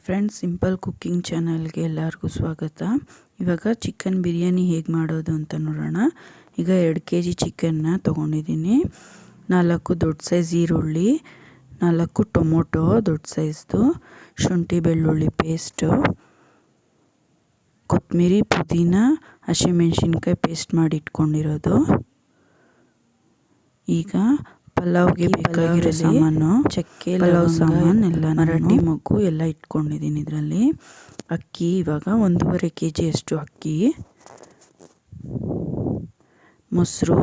Friends, simple cooking ಚಾನಲ್ಗೆ ಎಲ್ಲರಿಗೂ ಸ್ವಾಗತ. ಇವಾಗ ಚಿಕನ್ ಬಿರಿಯಾನಿ ಹೇಗೆ ಮಾಡೋದು ಅಂತ ನೋಡೋಣ. ಈಗ 2 kg ಚಿಕನ್ನ ತೊಗೊಂಡಿದ್ದೀನಿ. 4 ದೊಡ್ಡ ಸೈಜ್ ಈರುಳ್ಳಿ, 4 ಟೊಮೊಟೊ ದೊಡ್ಡ ಸೈಜ್ದು, ಶುಂಠಿ ಬೆಳ್ಳುಳ್ಳಿ ಪೇಸ್ಟು, ಕೊತ್ತಂಬರಿ, ಪುದೀನ, ಹಸಿಮೆಣಸಿನ್ಕಾಯಿ ಪೇಸ್ಟ್ ಮಾಡಿ ಇಟ್ಕೊಂಡಿರೋದು. ಈಗ ಪಲಾವ್ಗೆ ಬೇಕಾಗಿರೋ ಸಾಮಾನು, ಚಕ್ಕೆ, ಪಲಾವ್ ಸಾಮಾನು ಎಲ್ಲ, ಮರಾಠಿ ಮೊಗ್ಗು ಎಲ್ಲ ಇಟ್ಕೊಂಡಿದ್ದೀನಿ. ಇದರಲ್ಲಿ ಅಕ್ಕಿ ಇವಾಗ 1.5 kg ಅಷ್ಟು ಅಕ್ಕಿ, ಮೊಸರು,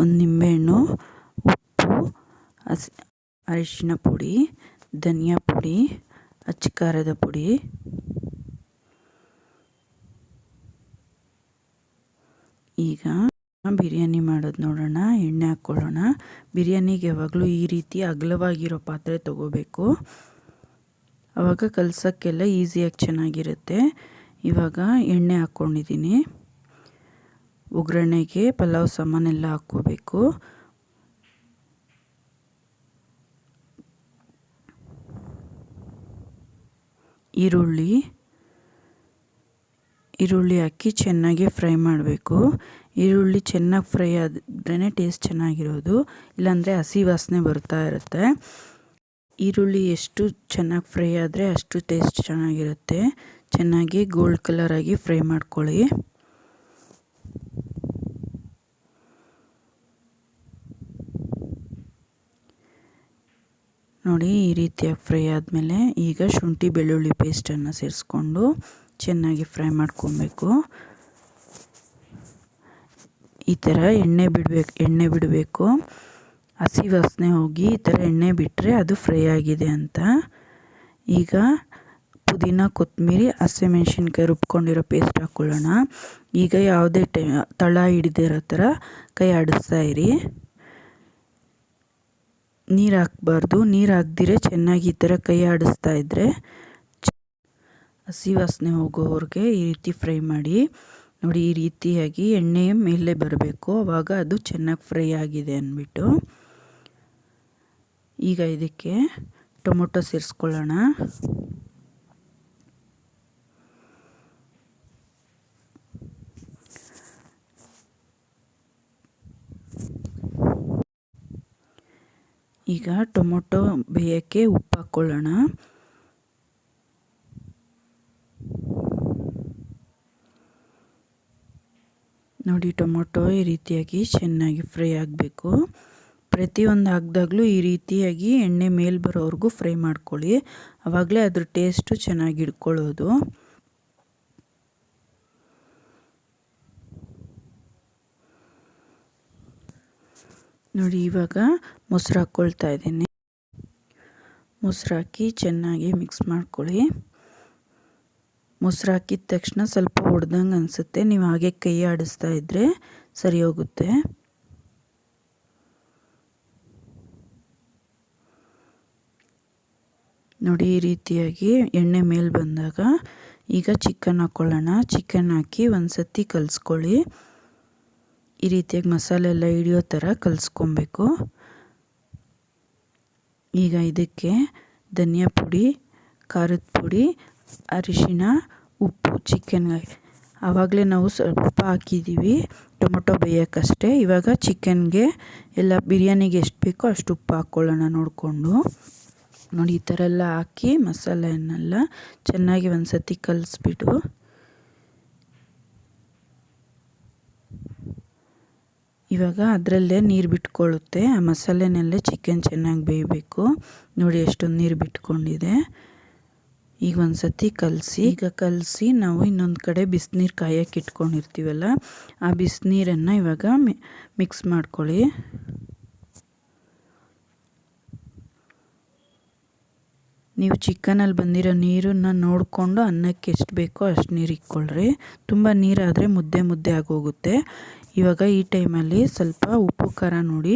1 ನಿಂಬೆಹಣ್ಣು, ಉಪ್ಪು, ಅರಿಶಿನ ಪುಡಿ, ಧನಿಯಾ ಪುಡಿ, ಅಚ್ಚ ಖಾರದ ಪುಡಿ. ಈಗ ಬಿರಿಯಾನಿ ಮಾಡೋದು ನೋಡೋಣ. ಎಣ್ಣೆ ಹಾಕ್ಕೊಳ್ಳೋಣ. ಬಿರಿಯಾನಿಗೆ ಯಾವಾಗಲೂ ಈ ರೀತಿ ಅಗಲವಾಗಿರೋ ಪಾತ್ರೆ ತೊಗೋಬೇಕು, ಆವಾಗ ಕಲಸೋಕ್ಕೆಲ್ಲ ಈಸಿಯಾಗಿ ಚೆನ್ನಾಗಿರುತ್ತೆ. ಇವಾಗ ಎಣ್ಣೆ ಹಾಕ್ಕೊಂಡಿದ್ದೀನಿ. ಒಗ್ಗರಣೆಗೆ ಪಲಾವ್ ಸಾಮಾನೆಲ್ಲ ಹಾಕ್ಕೋಬೇಕು. ಈರುಳ್ಳಿ ಹಾಕಿ ಚೆನ್ನಾಗಿ ಫ್ರೈ ಮಾಡಬೇಕು. ಈರುಳ್ಳಿ ಚೆನ್ನಾಗಿ ಫ್ರೈ ಆದ್ರೇ ಟೇಸ್ಟ್ ಚೆನ್ನಾಗಿರೋದು, ಇಲ್ಲಾಂದರೆ ಹಸಿ ವಾಸನೆ ಬರ್ತಾ ಇರುತ್ತೆ. ಈರುಳ್ಳಿ ಎಷ್ಟು ಚೆನ್ನಾಗಿ ಫ್ರೈ ಆದರೆ ಅಷ್ಟು ಟೇಸ್ಟ್ ಚೆನ್ನಾಗಿರುತ್ತೆ. ಚೆನ್ನಾಗಿ ಗೋಲ್ಡ್ ಕಲರ್ ಆಗಿ ಫ್ರೈ ಮಾಡ್ಕೊಳ್ಳಿ. ನೋಡಿ, ಈ ರೀತಿಯಾಗಿ ಫ್ರೈ ಆದಮೇಲೆ ಈಗ ಶುಂಠಿ ಬೆಳ್ಳುಳ್ಳಿ ಪೇಸ್ಟನ್ನು ಸೇರಿಸ್ಕೊಂಡು ಚೆನ್ನಾಗಿ ಫ್ರೈ ಮಾಡ್ಕೊಬೇಕು. ಈ ಥರ ಎಣ್ಣೆ ಬಿಡಬೇಕು. ಹಸಿ ವಾಸನೆ ಹೋಗಿ ಈ ಥರ ಎಣ್ಣೆ ಬಿಟ್ಟರೆ ಅದು ಫ್ರೈ ಆಗಿದೆ ಅಂತ. ಈಗ ಪುದೀನ, ಕೊತ್ತಂಬರಿ, ಹಸಿಮೆಣಸಿನ್ಕಾಯಿ ರುಬ್ಕೊಂಡಿರೋ ಪೇಸ್ಟ್ ಹಾಕ್ಕೊಳ್ಳೋಣ. ಈಗ ಯಾವುದೇ ತಳ ಹಿಡಿದಿರೋ ಥರ ಕೈ ಆಡಿಸ್ತಾ ಇರಿ. ನೀರು ಹಾಕಬಾರ್ದು. ನೀರು ಹಾಕ್ದಿರೆ ಚೆನ್ನಾಗಿ ಈ ಥರ ಕೈ ಆಡಿಸ್ತಾ ಇದ್ದರೆ ಹಸಿ ವಾಸನೆ ಹೋಗೋವರೆಗೆ ಈ ರೀತಿ ಫ್ರೈ ಮಾಡಿ. ನೋಡಿ, ಈ ರೀತಿಯಾಗಿ ಎಣ್ಣೆ ಮೇಲೆ ಬರಬೇಕು, ಆವಾಗ ಅದು ಚೆನ್ನಾಗಿ ಫ್ರೈ ಆಗಿದೆ ಅಂದ್ಬಿಟ್ಟು. ಈಗ ಇದಕ್ಕೆ ಟೊಮೊಟೊ ಸೇರಿಸ್ಕೊಳ್ಳೋಣ. ಈಗ ಟೊಮೊಟೊ ಬೇಯೋಕ್ಕೆ ಉಪ್ಪು ಹಾಕ್ಕೊಳ್ಳೋಣ. ನೋಡಿ, ಟೊಮೊಟೊ ಈ ರೀತಿಯಾಗಿ ಚೆನ್ನಾಗಿ ಫ್ರೈ ಆಗಬೇಕು. ಪ್ರತಿಯೊಂದು ಹಾಕಿದಾಗಲೂ ಈ ರೀತಿಯಾಗಿ ಎಣ್ಣೆ ಮೇಲೆ ಬರೋವರೆಗೂ ಫ್ರೈ ಮಾಡ್ಕೊಳ್ಳಿ, ಆವಾಗಲೇ ಅದ್ರ ಟೇಸ್ಟು ಚೆನ್ನಾಗಿ ಹಿಡ್ಕೊಳ್ಳೋದು. ನೋಡಿ, ಇವಾಗ ಮೊಸರು ಹಾಕ್ಕೊಳ್ತಾ ಇದ್ದೀನಿ. ಮೊಸರು ಹಾಕಿ ಚೆನ್ನಾಗಿ ಮಿಕ್ಸ್ ಮಾಡ್ಕೊಳ್ಳಿ. ಮೊಸರು ಹಾಕಿದ ತಕ್ಷಣ ಸ್ವಲ್ಪ ಹೊಡೆದಂಗೆ ಅನಿಸುತ್ತೆ, ನೀವು ಹಾಗೆ ಕೈ ಆಡಿಸ್ತಾ ಇದ್ದರೆ ಸರಿ ಹೋಗುತ್ತೆ. ನೋಡಿ, ಈ ರೀತಿಯಾಗಿ ಎಣ್ಣೆ ಮೇಲೆ ಬಂದಾಗ ಈಗ ಚಿಕನ್ ಹಾಕ್ಕೊಳ್ಳೋಣ. ಚಿಕನ್ ಹಾಕಿ ಒಂದು ಸತಿ ಕಲಿಸ್ಕೊಳ್ಳಿ. ಈ ರೀತಿಯಾಗಿ ಮಸಾಲೆ ಎಲ್ಲ ಹಿಡಿಯೋ ಥರ ಕಲಿಸ್ಕೊಬೇಕು. ಈಗ ಇದಕ್ಕೆ ಧನಿಯಾ ಪುಡಿ, ಖಾರದ ಪುಡಿ, ಅರಿಶಿನ, ಉಪ್ಪು, ಚಿಕನ್ಗೆ ಆವಾಗಲೇ ನಾವು ಸ್ವಲ್ಪ ಹಾಕಿದ್ದೀವಿ, ಟೊಮೊಟೊ ಬೇಯೋಕ್ಕಷ್ಟೇ. ಇವಾಗ ಚಿಕನ್ಗೆ ಎಲ್ಲ ಬಿರಿಯಾನಿಗೆ ಎಷ್ಟು ಬೇಕೋ ಅಷ್ಟು ಉಪ್ಪು ಹಾಕ್ಕೊಳ್ಳೋಣ ನೋಡಿಕೊಂಡು. ನೋಡಿ, ಈ ಥರ ಎಲ್ಲ ಹಾಕಿ ಮಸಾಲೆಯನ್ನೆಲ್ಲ ಚೆನ್ನಾಗಿ ಒಂದು ಸತಿ ಕಲಿಸ್ಬಿಟ್ಟು ಇವಾಗ ಅದರಲ್ಲೇ ನೀರು ಬಿಟ್ಕೊಳ್ಳುತ್ತೆ. ಆ ಮಸಾಲೆನಲ್ಲೇ ಚಿಕನ್ ಚೆನ್ನಾಗಿ ಬೇಯಬೇಕು. ನೋಡಿ, ಎಷ್ಟೊಂದು ನೀರು ಬಿಟ್ಕೊಂಡಿದೆ. ಈಗ ಒಂದು ಸತಿ ಕಲಸಿ ನಾವು ಇನ್ನೊಂದು ಕಡೆ ಬಿಸಿನೀರು ಕಾಯಕ್ಕೆ ಇಟ್ಕೊಂಡಿರ್ತೀವಲ್ಲ, ಆ ಬಿಸಿನೀರನ್ನು ಇವಾಗ ಮಿಕ್ಸ್ ಮಾಡ್ಕೊಳ್ಳಿ. ನೀವು ಚಿಕನಲ್ಲಿ ಬಂದಿರೋ ನೀರನ್ನು ನೋಡಿಕೊಂಡು ಅನ್ನಕ್ಕೆ ಎಷ್ಟು ಬೇಕೋ ಅಷ್ಟು ನೀರು ಇಕ್ಕೊಳ್ರಿ. ತುಂಬ ನೀರಾದರೆ ಮುದ್ದೆ ಆಗೋಗುತ್ತೆ. ಇವಾಗ ಈ ಟೈಮಲ್ಲಿ ಸ್ವಲ್ಪ ಉಪ್ಪು ಖಾರ ನೋಡಿ.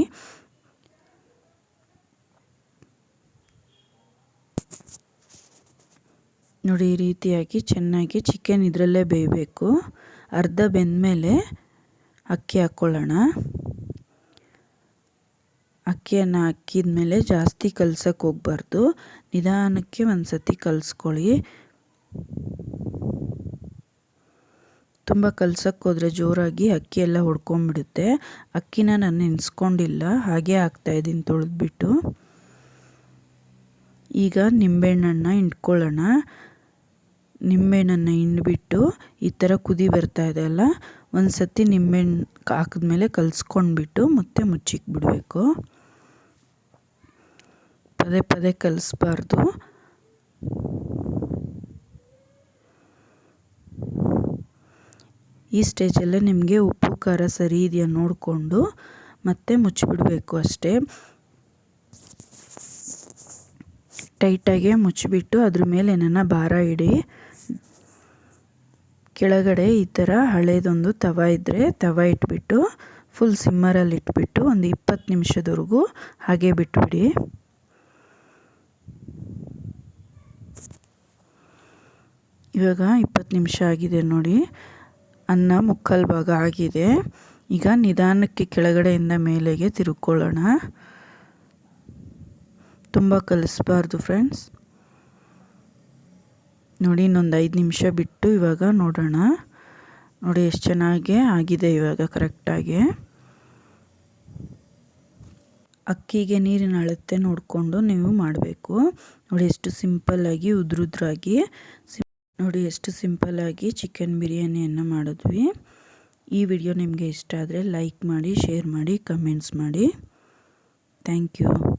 ನೋಡಿ, ಈ ರೀತಿಯಾಗಿ ಚೆನ್ನಾಗಿ ಚಿಕನ್ ಇದರಲ್ಲೇ ಬೇಯಬೇಕು. ಅರ್ಧ ಬೆಂದಮೇಲೆ ಅಕ್ಕಿ ಹಾಕ್ಕೊಳ್ಳೋಣ. ಅಕ್ಕಿಯನ್ನು ಹಾಕಿದ ಮೇಲೆ ಜಾಸ್ತಿ ಕಲ್ಸಕ್ಕೆ ಹೋಗಬಾರ್ದು, ನಿಧಾನಕ್ಕೆ ಒಂದು ಸತಿ ಕಲಿಸ್ಕೊಳ್ಳಿ. ತುಂಬ ಕಲ್ಸಕ್ಕೆ ಹೋದರೆ ಜೋರಾಗಿ ಅಕ್ಕಿ ಎಲ್ಲ ಹೊಡ್ಕೊಂಡ್ಬಿಡುತ್ತೆ. ಅಕ್ಕಿನ ನಾನು ನೆನೆಸ್ಕೊಂಡಿಲ್ಲ, ಹಾಗೆ ಹಾಕ್ತಾಯಿದ್ದೀನಿ ತೊಳೆದ್ಬಿಟ್ಟು. ಈಗ ನಿಂಬೆಹಣ್ಣನ್ನು ಹಿಂಡ್ಕೊಳ್ಳೋಣ. ನಿಂಬೆಹಣ್ಣನ್ನು ಹಿಂಡ್ಬಿಟ್ಟು ಈ ಥರ ಕುದಿ ಬರ್ತಾ ಇದೆ ಅಲ್ಲ, ಒಂದು ಸತಿ ನಿಂಬೆಹಣ್ಣು ಹಾಕಿದ್ಮೇಲೆ ಕಲಿಸ್ಕೊಂಡ್ಬಿಟ್ಟು ಮತ್ತೆ ಮುಚ್ಚಿಕ್ಕೆ ಬಿಡಬೇಕು. ಪದೇ ಪದೇ ಕಲಿಸ್ಬಾರ್ದು. ಈ ಸ್ಟೇಜಲ್ಲೇ ನಿಮಗೆ ಉಪ್ಪು ಖಾರ ಸರಿ ಇದೆಯಾ ನೋಡಿಕೊಂಡು ಮತ್ತೆ ಮುಚ್ಚಿಬಿಡಬೇಕು ಅಷ್ಟೇ. ಟೈಟಾಗೆ ಮುಚ್ಚಿಬಿಟ್ಟು ಅದ್ರ ಮೇಲೆ ಏನನ್ನ ಭಾರ ಇಡಿ. ಕೆಳಗಡೆ ಈ ಥರ ಹಳೇದೊಂದು ತವ ಇದ್ದರೆ ತವ ಇಟ್ಬಿಟ್ಟು ಫುಲ್ ಸಿಮ್ಮರಲ್ಲಿ ಇಟ್ಬಿಟ್ಟು ಒಂದು 20 ನಿಮಿಷದವರೆಗೂ ಹಾಗೆ ಬಿಟ್ಬಿಡಿ. ಇವಾಗ 20 ನಿಮಿಷ ಆಗಿದೆ ನೋಡಿ, ಅನ್ನ ಮುಕ್ಕಾಲು ಭಾಗ ಆಗಿದೆ. ಈಗ ನಿಧಾನಕ್ಕೆ ಕೆಳಗಡೆಯಿಂದ ಮೇಲೆಗೆ ತಿರುಕೊಳ್ಳೋಣ. ತುಂಬ ಕಲಿಸ್ಬಾರ್ದು ಫ್ರೆಂಡ್ಸ್. ನೋಡಿ ಇನ್ನೊಂದು 5 ನಿಮಿಷ ಬಿಟ್ಟು ಇವಾಗ ನೋಡೋಣ. ನೋಡಿ ಎಷ್ಟು ಚೆನ್ನಾಗಿ ಆಗಿದೆ ಇವಾಗ ಕರೆಕ್ಟಾಗಿ. ಅಕ್ಕಿಗೆ ನೀರಿನ ಅಳತೆ ನೋಡಿಕೊಂಡು ನೀವು ಮಾಡಬೇಕು. ನೋಡಿ ಎಷ್ಟು ಸಿಂಪಲ್ಲಾಗಿ ಉದ್ರುದ್ರಾಗಿ ನೋಡಿ ಎಷ್ಟು ಸಿಂಪಲ್ಲಾಗಿ ಚಿಕನ್ ಬಿರಿಯಾನಿಯನ್ನು ಮಾಡಿದ್ವಿ. ಈ ವಿಡಿಯೋ ನಿಮಗೆ ಇಷ್ಟ ಆದರೆ ಲೈಕ್ ಮಾಡಿ, ಶೇರ್ ಮಾಡಿ, ಕಮೆಂಟ್ಸ್ ಮಾಡಿ. Thank you.